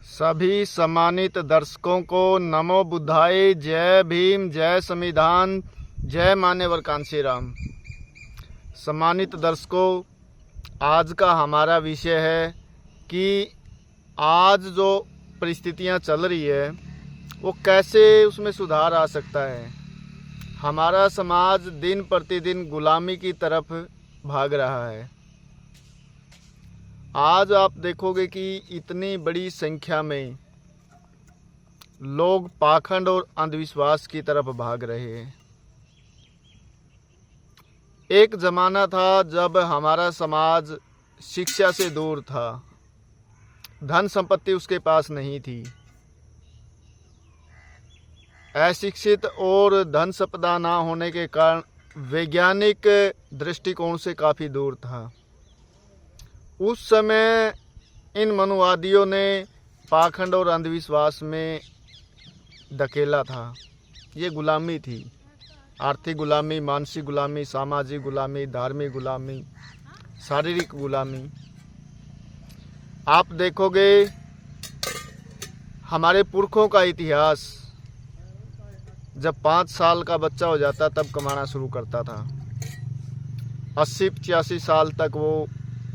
सभी सम्मानित दर्शकों को नमो बुद्धाय, जय भीम, जय संविधान, जय मान्यवर कांशीराम। सम्मानित दर्शकों, आज का हमारा विषय है कि आज जो परिस्थितियां चल रही है वो कैसे उसमें सुधार आ सकता है। हमारा समाज दिन प्रतिदिन गुलामी की तरफ भाग रहा है। आज आप देखोगे कि इतनी बड़ी संख्या में लोग पाखंड और अंधविश्वास की तरफ भाग रहे हैं। एक ज़माना था जब हमारा समाज शिक्षा से दूर था, धन संपत्ति उसके पास नहीं थी, अशिक्षित और धन संपदा ना होने के कारण वैज्ञानिक दृष्टिकोण से काफ़ी दूर था। उस समय इन मनुवादियों ने पाखंड और अंधविश्वास में धकेला था। ये गुलामी थी, आर्थिक गुलामी, मानसिक गुलामी, सामाजिक गुलामी, धार्मिक गुलामी, शारीरिक गुलामी। आप देखोगे हमारे पुरखों का इतिहास, जब 5 साल का बच्चा हो जाता तब कमाना शुरू करता था। 80-85 साल तक वो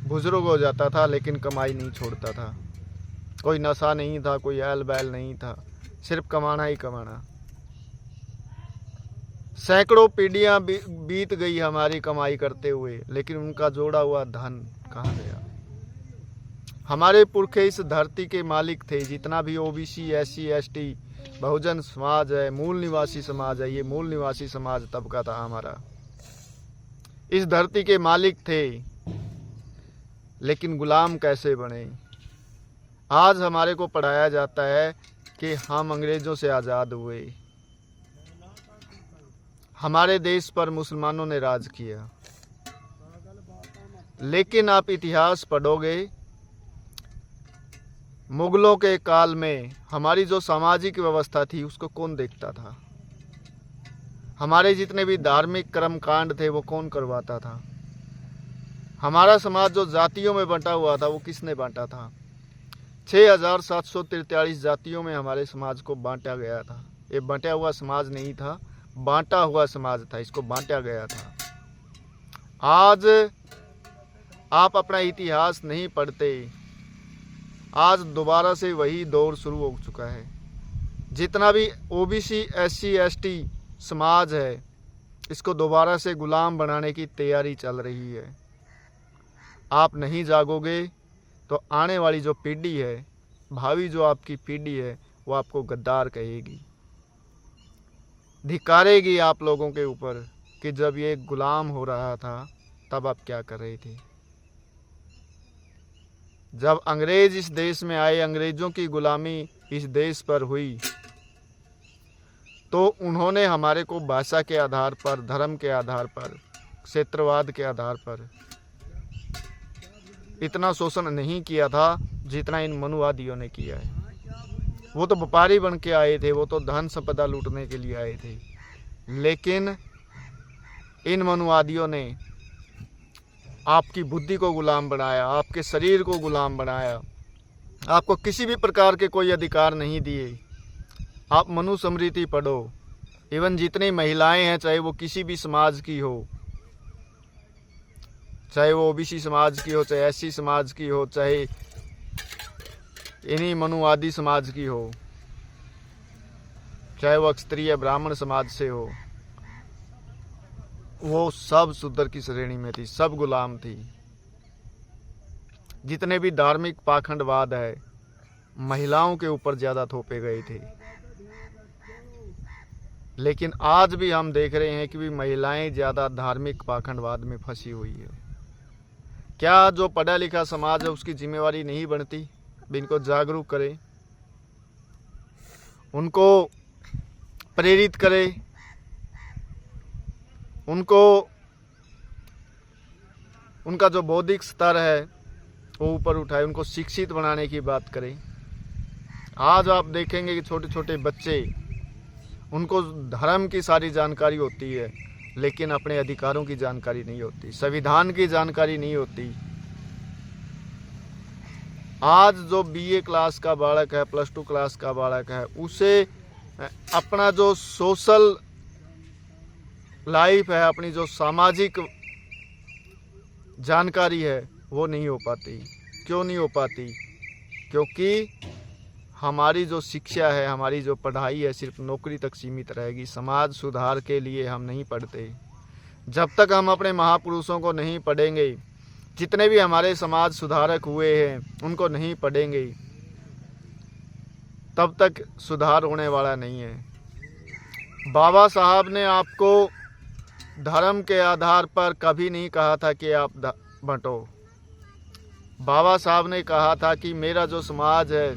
बुजुर्ग हो जाता था लेकिन कमाई नहीं छोड़ता था। कोई नशा नहीं था, कोई ऐल बैल नहीं था, सिर्फ कमाना ही कमाना। सैकड़ों पीढ़ियां बीत गई हमारी कमाई करते हुए, लेकिन उनका जोड़ा हुआ धन कहाँ गया। हमारे पुरखे इस धरती के मालिक थे। जितना भी OBC, SC, ST, Bahujan Samaj है, मूल निवासी समाज है, ये मूल निवासी समाज तबका था हमारा, इस धरती के मालिक थे। लेकिन गुलाम कैसे बने। आज हमारे को पढ़ाया जाता है कि हम अंग्रेज़ों से आज़ाद हुए, हमारे देश पर मुसलमानों ने राज किया। लेकिन आप इतिहास पढ़ोगे, मुगलों के काल में हमारी जो सामाजिक व्यवस्था थी उसको कौन देखता था। हमारे जितने भी धार्मिक कर्मकांड थे वो कौन करवाता था। हमारा समाज जो जातियों में बंटा हुआ था वो किसने बांटा था। 6743 जातियों में हमारे समाज को बांटा गया था। ये बंटा हुआ समाज नहीं था, बांटा हुआ समाज था, इसको बांटा गया था। आज आप अपना इतिहास नहीं पढ़ते। आज दोबारा से वही दौर शुरू हो चुका है। जितना भी OBC, SC, ST समाज है, इसको दोबारा से गुलाम बनाने की तैयारी चल रही है। आप नहीं जागोगे तो आने वाली जो पीढ़ी है, भावी जो आपकी पीढ़ी है, वो आपको गद्दार कहेगी, धिक्कारेगी आप लोगों के ऊपर कि जब ये गुलाम हो रहा था तब आप क्या कर रहे थे। जब अंग्रेज इस देश में आए, अंग्रेजों की गुलामी इस देश पर हुई, तो उन्होंने हमारे को भाषा के आधार पर, धर्म के आधार पर, क्षेत्रवाद के आधार पर इतना शोषण नहीं किया था जितना इन मनुवादियों ने किया है। वो तो व्यापारी बन के आए थे, वो तो धन संपदा लूटने के लिए आए थे। लेकिन इन मनुवादियों ने आपकी बुद्धि को गुलाम बनाया, आपके शरीर को गुलाम बनाया, आपको किसी भी प्रकार के कोई अधिकार नहीं दिए। आप मनुस्मृति पढ़ो, इवन जितनी महिलाएं हैं, चाहे वो किसी भी समाज की हो, चाहे वो OBC समाज की हो, चाहे SC समाज की हो, चाहे इन्हीं मनुवादी समाज की हो, चाहे वो क्षत्रिय ब्राह्मण समाज से हो, वो सब शूद्र की श्रेणी में थी, सब गुलाम थी। जितने भी धार्मिक पाखंडवाद है, महिलाओं के ऊपर ज़्यादा थोपे गए थे। लेकिन आज भी हम देख रहे हैं कि भी महिलाएं ज़्यादा धार्मिक पाखंडवाद में फंसी हुई है। क्या जो पढ़ा लिखा समाज है उसकी जिम्मेवारी नहीं बनती इनको जागरूक करे, उनको प्रेरित करे, उनको उनका जो बौद्धिक स्तर है वो ऊपर उठाए, उनको शिक्षित बनाने की बात करें। आज आप देखेंगे कि छोटे छोटे बच्चे, उनको धर्म की सारी जानकारी होती है लेकिन अपने अधिकारों की जानकारी नहीं होती, संविधान की जानकारी नहीं होती। आज जो बीए क्लास का बालक है, +2 क्लास का बालक है, उसे अपना जो सोशल लाइफ है, अपनी जो सामाजिक जानकारी है वो नहीं हो पाती। क्यों नहीं हो पाती? क्योंकि हमारी जो शिक्षा है, हमारी जो पढ़ाई है, सिर्फ नौकरी तक सीमित रहेगी। समाज सुधार के लिए हम नहीं पढ़ते। जब तक हम अपने महापुरुषों को नहीं पढ़ेंगे, जितने भी हमारे समाज सुधारक हुए हैं उनको नहीं पढ़ेंगे, तब तक सुधार होने वाला नहीं है। बाबा साहब ने आपको धर्म के आधार पर कभी नहीं कहा था कि आप बंटो। बाबा साहब ने कहा था कि मेरा जो समाज है,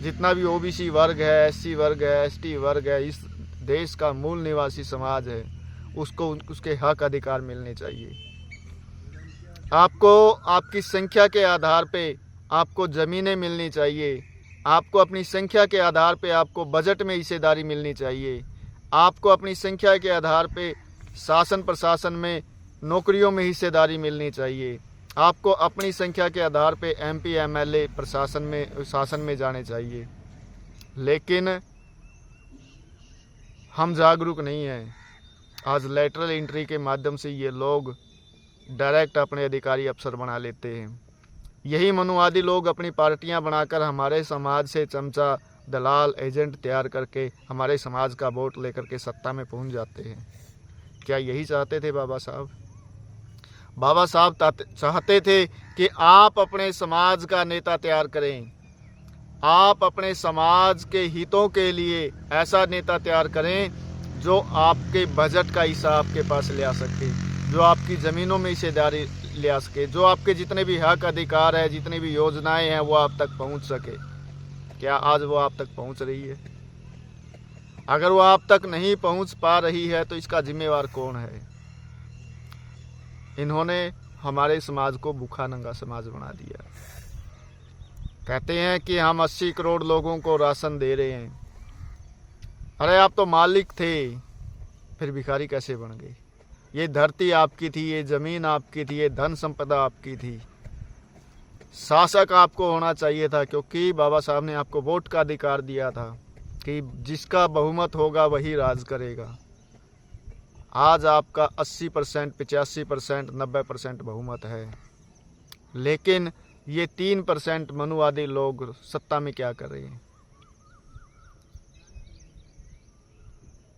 जितना भी ओबीसी वर्ग है, एससी वर्ग है, एसटी वर्ग है, इस देश का मूल निवासी समाज है, उसको उसके हक अधिकार मिलने चाहिए। आपको आपकी संख्या के आधार पे आपको ज़मीनें मिलनी चाहिए। आपको अपनी संख्या के आधार पे आपको बजट में हिस्सेदारी मिलनी चाहिए। आपको अपनी संख्या के आधार पे शासन प्रशासन में नौकरियों में हिस्सेदारी मिलनी चाहिए। आपको अपनी संख्या के आधार पे एमपी एमएलए प्रशासन में शासन में जाने चाहिए। लेकिन हम जागरूक नहीं हैं। आज लेटरल एंट्री के माध्यम से ये लोग डायरेक्ट अपने अधिकारी अफसर बना लेते हैं। यही मनुवादी लोग अपनी पार्टियां बनाकर हमारे समाज से चमचा, दलाल, एजेंट तैयार करके हमारे समाज का वोट लेकर के सत्ता में पहुंच जाते हैं। क्या यही चाहते थे बाबा साहब? बाबा साहब चाहते थे कि आप अपने समाज का नेता तैयार करें। आप अपने समाज के हितों के लिए ऐसा नेता तैयार करें जो आपके बजट का हिस्सा आपके पास ले आ सके, जो आपकी ज़मीनों में हिस्सेदारी ले आ सके, जो आपके जितने भी हक अधिकार है, जितनी भी योजनाएं हैं, वो आप तक पहुंच सके। क्या आज वो आप तक पहुंच रही है? अगर वो आप तक नहीं पहुंच पा रही है तो इसका जिम्मेवार कौन है? इन्होंने हमारे समाज को भूखा नंगा समाज बना दिया। कहते हैं कि हम 80 करोड़ लोगों को राशन दे रहे हैं। अरे आप तो मालिक थे, फिर भिखारी कैसे बन गए? ये धरती आपकी थी, ये ज़मीन आपकी थी, ये धन संपदा आपकी थी। शासक आपको होना चाहिए था, क्योंकि बाबा साहब ने आपको वोट का अधिकार दिया था कि जिसका बहुमत होगा वही राज करेगा। आज आपका 80%, 85%, 90% बहुमत है, लेकिन ये 3% मनुवादी लोग सत्ता में क्या कर रहे हैं?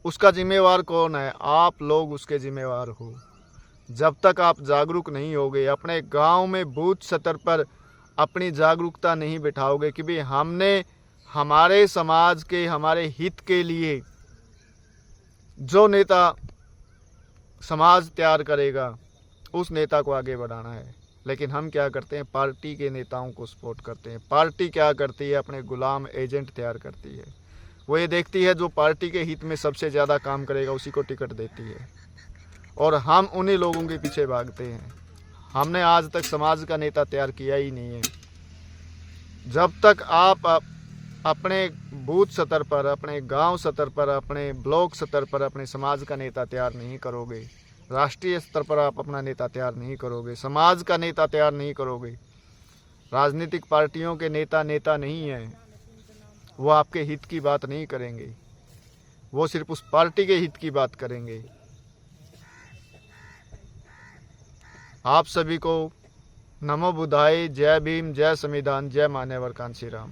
उसका जिम्मेवार कौन है? आप लोग उसके जिम्मेवार हो। जब तक आप जागरूक नहीं होगे, अपने गांव में बूथ स्तर पर अपनी जागरूकता नहीं बिठाओगे कि भाई हमने हमारे समाज के, हमारे हित के लिए जो नेता समाज तैयार करेगा उस नेता को आगे बढ़ाना है। लेकिन हम क्या करते हैं? पार्टी के नेताओं को सपोर्ट करते हैं। पार्टी क्या करती है? अपने गुलाम एजेंट तैयार करती है। वो ये देखती है जो पार्टी के हित में सबसे ज़्यादा काम करेगा उसी को टिकट देती है, और हम उन्हीं लोगों के पीछे भागते हैं। हमने आज तक समाज का नेता तैयार किया ही नहीं है। जब तक आप अपने बूथ स्तर पर, अपने गांव स्तर पर, अपने ब्लॉक स्तर पर अपने समाज का नेता तैयार नहीं करोगे, राष्ट्रीय स्तर पर आप अपना नेता तैयार नहीं करोगे, समाज का नेता तैयार नहीं करोगे, राजनीतिक पार्टियों के नेता नहीं हैं। वो आपके हित की बात नहीं करेंगे, वो सिर्फ उस पार्टी के हित की बात करेंगे। आप सभी को नमो बुद्धाय, जय भीम, जय संविधान, जय मान्यवर कांशीराम।